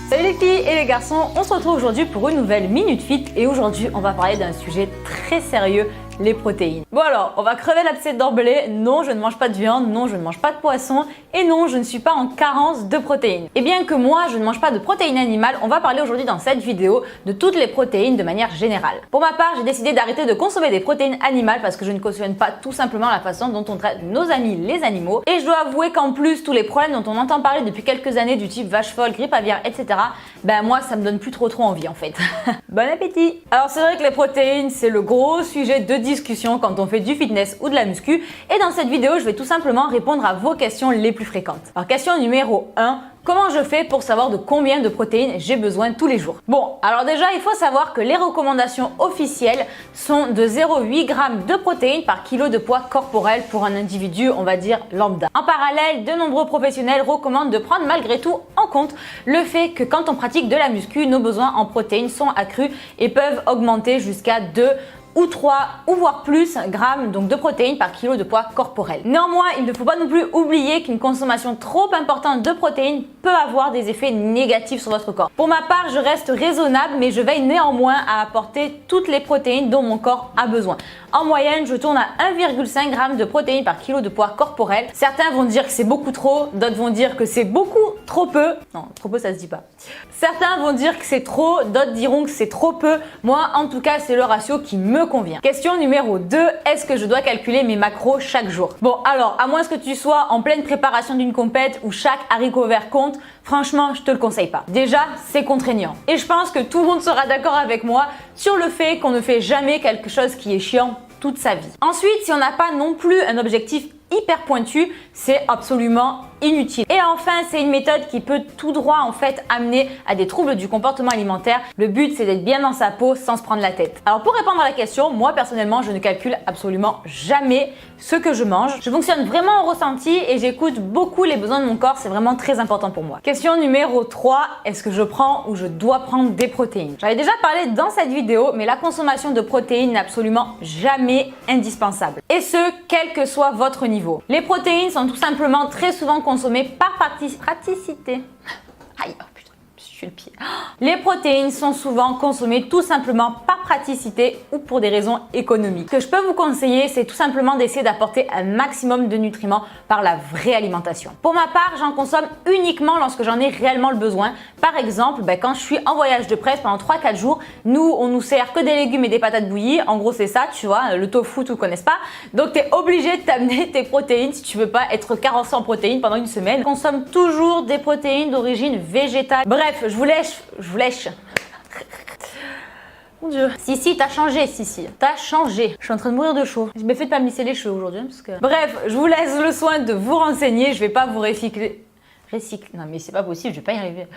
Salut les filles et les garçons, on se retrouve aujourd'hui pour une nouvelle Minute Fit et aujourd'hui on va parler d'un sujet très sérieux, les protéines. Bon alors, on va crever l'abcès d'emblée. Non, je ne mange pas de viande, non, je ne mange pas de poisson et non, je ne suis pas en carence de protéines. Et bien que moi, je ne mange pas de protéines animales, on va parler aujourd'hui dans cette vidéo de toutes les protéines de manière générale. Pour ma part, j'ai décidé d'arrêter de consommer des protéines animales parce que je ne cautionne pas tout simplement la façon dont on traite nos amis les animaux. Et je dois avouer qu'en plus, tous les problèmes dont on entend parler depuis quelques années du type vache folle, grippe aviaire, etc. Ben moi, ça me donne plus trop envie en fait. Bon appétit! Alors c'est vrai que les protéines, c'est le gros sujet de discussion quand on fait du fitness ou de la muscu et dans cette vidéo je vais tout simplement répondre à vos questions les plus fréquentes. Alors question numéro 1, comment je fais pour savoir de combien de protéines j'ai besoin tous les jours? Bon, alors déjà il faut savoir que les recommandations officielles sont de 0,8 g de protéines par kilo de poids corporel pour un individu, on va dire lambda. En parallèle, de nombreux professionnels recommandent de prendre malgré tout en compte le fait que quand on pratique de la muscu, nos besoins en protéines sont accrus et peuvent augmenter jusqu'à 2 ou 3 ou voire plus grammes donc de protéines par kilo de poids corporel. Néanmoins, il ne faut pas non plus oublier qu'une consommation trop importante de protéines peut avoir des effets négatifs sur votre corps. Pour ma part, je reste raisonnable mais je veille néanmoins à apporter toutes les protéines dont mon corps a besoin. En moyenne, je tourne à 1,5 g de protéines par kilo de poids corporel. Certains vont dire que c'est beaucoup trop, d'autres vont dire que c'est beaucoup trop peu. Non, trop peu ça se dit pas. Certains vont dire que c'est trop, d'autres diront que c'est trop peu. Moi, en tout cas, c'est le ratio qui me convient. Question numéro 2, est-ce que je dois calculer mes macros chaque jour? Bon, alors, à moins que tu sois en pleine préparation d'une compète où chaque haricot vert compte, franchement, je te le conseille pas. Déjà, c'est contraignant. Et je pense que tout le monde sera d'accord avec moi sur le fait qu'on ne fait jamais quelque chose qui est chiant toute sa vie. Ensuite, si on n'a pas non plus un objectif hyper pointu, c'est absolument inutile. Et enfin, c'est une méthode qui peut tout droit en fait amener à des troubles du comportement alimentaire. Le but, c'est d'être bien dans sa peau sans se prendre la tête. Alors pour répondre à la question, moi personnellement, je ne calcule absolument jamais ce que je mange. Je fonctionne vraiment au ressenti et j'écoute beaucoup les besoins de mon corps. C'est vraiment très important pour moi. Question numéro 3, est-ce que je prends ou je dois prendre des protéines? J'avais déjà parlé dans cette vidéo, mais la consommation de protéines n'est absolument jamais indispensable. Et ce, quel que soit votre niveau. Les protéines sont tout simplement très souvent consommées par praticité. Aïe, oh putain, je suis le pied. Les protéines sont souvent consommées tout simplement par praticité ou pour des raisons économiques. Ce que je peux vous conseiller, c'est tout simplement d'essayer d'apporter un maximum de nutriments par la vraie alimentation. Pour ma part, j'en consomme uniquement lorsque j'en ai réellement le besoin. Par exemple, quand je suis en voyage de presse pendant 3-4 jours, nous, on nous sert que des légumes et des patates bouillies. En gros, c'est ça, tu vois, le tofu, tu ne connais pas. Donc, tu es obligé de t'amener tes protéines si tu veux pas être carencé en protéines pendant une semaine. Je consomme toujours des protéines d'origine végétale. Bref, je vous lèche. Mon Dieu. Si, t'as changé, t'as changé. Je suis en train de mourir de chaud. J'ai bien fait de pas me lisser les cheveux aujourd'hui parce que... Bref, je vous laisse le soin de vous renseigner. Je vais pas vous recycler. Non mais c'est pas possible, je vais pas y arriver.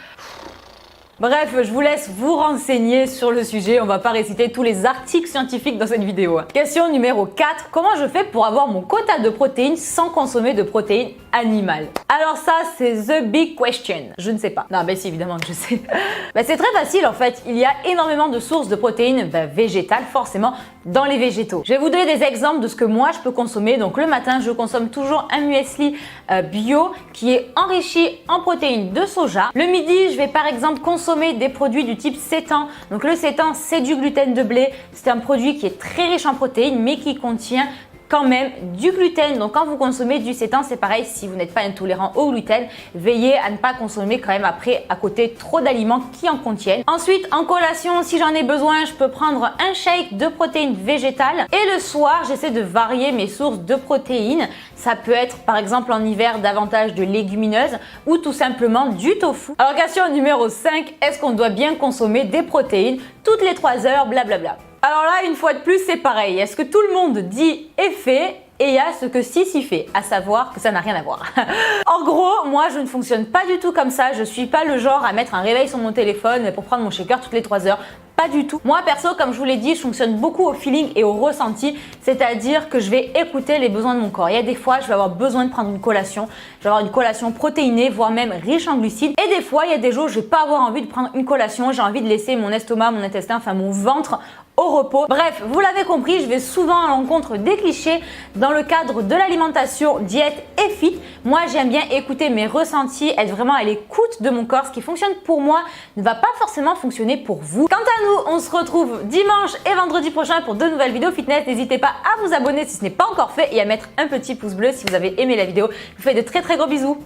Bref, je vous laisse vous renseigner sur le sujet. On va pas réciter tous les articles scientifiques dans cette vidéo. Question numéro 4. Comment je fais pour avoir mon quota de protéines sans consommer de protéines animales? Alors ça, c'est the big question. Je ne sais pas. Non, si, évidemment que je sais. C'est très facile en fait. Il y a énormément de sources de protéines végétales, forcément, dans les végétaux. Je vais vous donner des exemples de ce que moi je peux consommer. Donc le matin, je consomme toujours un muesli bio qui est enrichi en protéines de soja. Le midi, je vais par exemple consommer des produits du type sétan. Donc le sétan, c'est du gluten de blé. C'est un produit qui est très riche en protéines mais qui contient quand même du gluten. Donc quand vous consommez du sétan, c'est pareil, si vous n'êtes pas intolérant au gluten, veillez à ne pas consommer quand même après à côté trop d'aliments qui en contiennent. Ensuite, en collation, si j'en ai besoin, je peux prendre un shake de protéines végétales. Et le soir, j'essaie de varier mes sources de protéines. Ça peut être par exemple en hiver davantage de légumineuses ou tout simplement du tofu. Alors question numéro 5, est-ce qu'on doit bien consommer des protéines toutes les 3 heures, blablabla. Alors là, une fois de plus, c'est pareil. Est-ce que tout le monde dit et fait? Et il y a ce que Sissi fait, à savoir que ça n'a rien à voir. En gros, moi je ne fonctionne pas du tout comme ça. Je suis pas le genre à mettre un réveil sur mon téléphone pour prendre mon shaker toutes les 3 heures. Pas du tout. Moi perso, comme je vous l'ai dit, je fonctionne beaucoup au feeling et au ressenti, c'est-à-dire que je vais écouter les besoins de mon corps. Il y a des fois, je vais avoir besoin de prendre une collation, je vais avoir une collation protéinée, voire même riche en glucides. Et des fois, il y a des jours, je vais pas avoir envie de prendre une collation, j'ai envie de laisser mon estomac, mon intestin, enfin mon ventre au repos. Bref, vous l'avez compris, je vais souvent à l'encontre des clichés dans le cadre de l'alimentation, diète et fit. Moi, j'aime bien écouter mes ressentis, être vraiment à l'écoute de mon corps. Ce qui fonctionne pour moi ne va pas forcément fonctionner pour vous. Quant à nous, on se retrouve dimanche et vendredi prochain pour de nouvelles vidéos fitness. N'hésitez pas à vous abonner si ce n'est pas encore fait et à mettre un petit pouce bleu si vous avez aimé la vidéo. Je vous fais de très gros bisous.